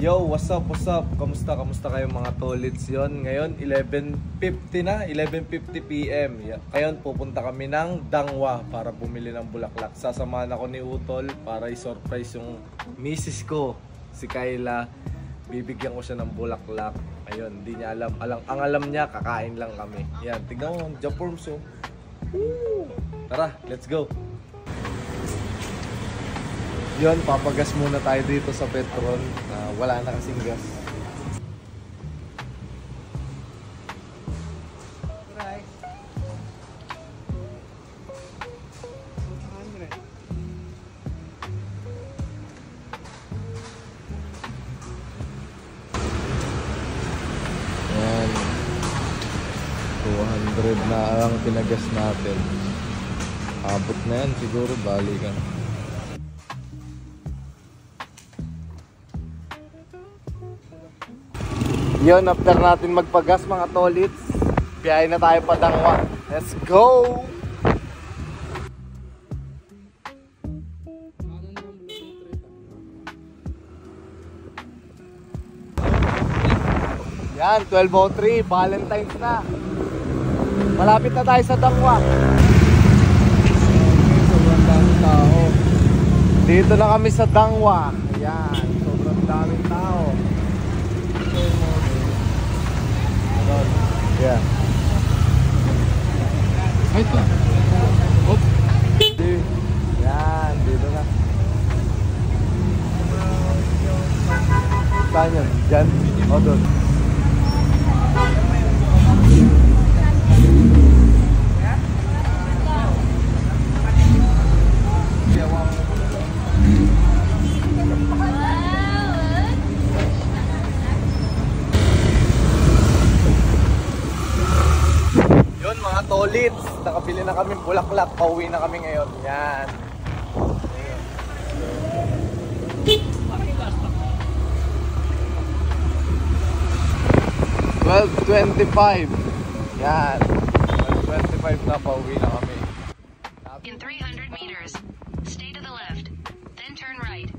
Yo, what's up? Kamusta kayong mga tolits yon? Ngayon, 11:50 na, 11:50 PM. Ngayon, pupunta kami ng Dangwa para bumili ng bulaklak. Sasamahan ako ni Utol para i-surprise yung misis ko, si Kayla. Bibigyan ko siya ng bulaklak. Ayun, hindi niya alam. Ang alam niya, kakain lang kami. Yan, tignan mo, Japorms oh. Tara, let's go! Yun, papagas muna tayo dito sa Petron. Wala na kasing gas. Yan. 200 na ang pinagas natin. Abot na yan siguro, balikan. Yun, after natin magpagas mga tolits, biyahe na tayo pa Dangwa. Let's go! Yan, 12:03, Valentine's na. Malapit na tayo sa Dangwa. Sobrang daming tao. Dito na kami sa Dangwa. Yan, sobrang daming tao. Yeah. Wait lang. Oop. Yan, dito na. Saan yun? Diyan? O doon. Tolits, nakabili na kami bulaklak, pauwi na kami ngayon. Yan. 12:25. Yan. 12:25 na, pauwi na kami. In 300 meters, stay to the left, then turn right.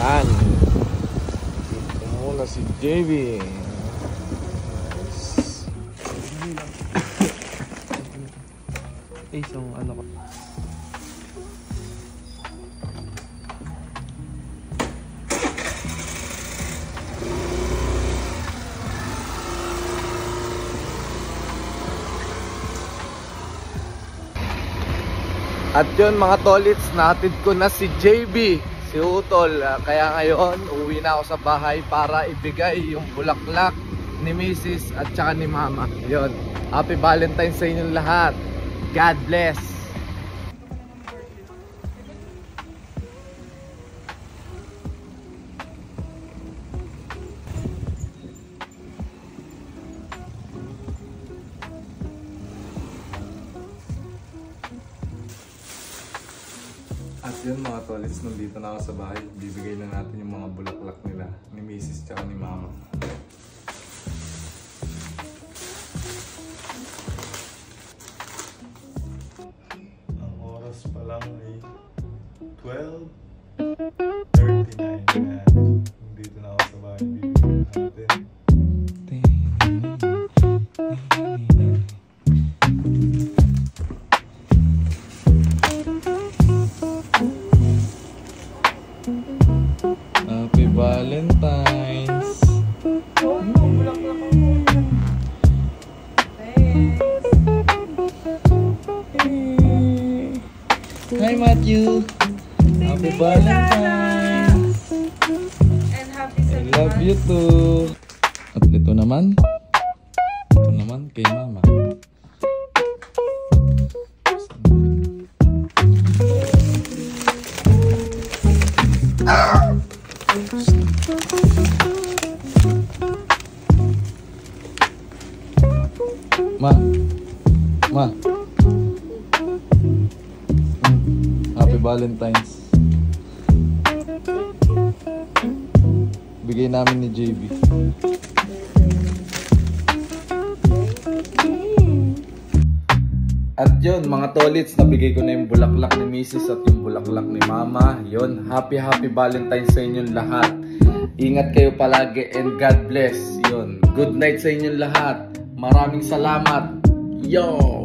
Yan. Ito muna si JB. Isang ano ko. At yun mga tolits, nahatid ko na si JB, si Utol. Kaya ngayon, uwi na ako sa bahay para ibigay yung bulaklak ni Mrs. at saka ni Mama. Yun. Happy Valentine's sa inyong lahat. God bless. At yun mga tolits, nandito na ako sa bahay. Bibigay na natin yung mga bulaklak nila ni Mrs. tsaka ni Mama. Ang oras pa lang ay 12:39. Nandito na ako sa bahay. Bibigay na natin. Happy Valentine's. Oh, no, bulaklak ako. Thanks. Hi Matthew. Happy Valentine's. And happy I love you too. At ito naman kay Mama. Ma. Happy Valentine's. Bigay namin ni JB. At yun, mga tolits, nabigay ko na yung bulaklak ni Mrs. at yung bulaklak ni Mama. Yun, happy Valentine's sa inyong lahat. Ingat kayo palagi and God bless. Yun, good night sa inyong lahat. Maraming salamat. Yo!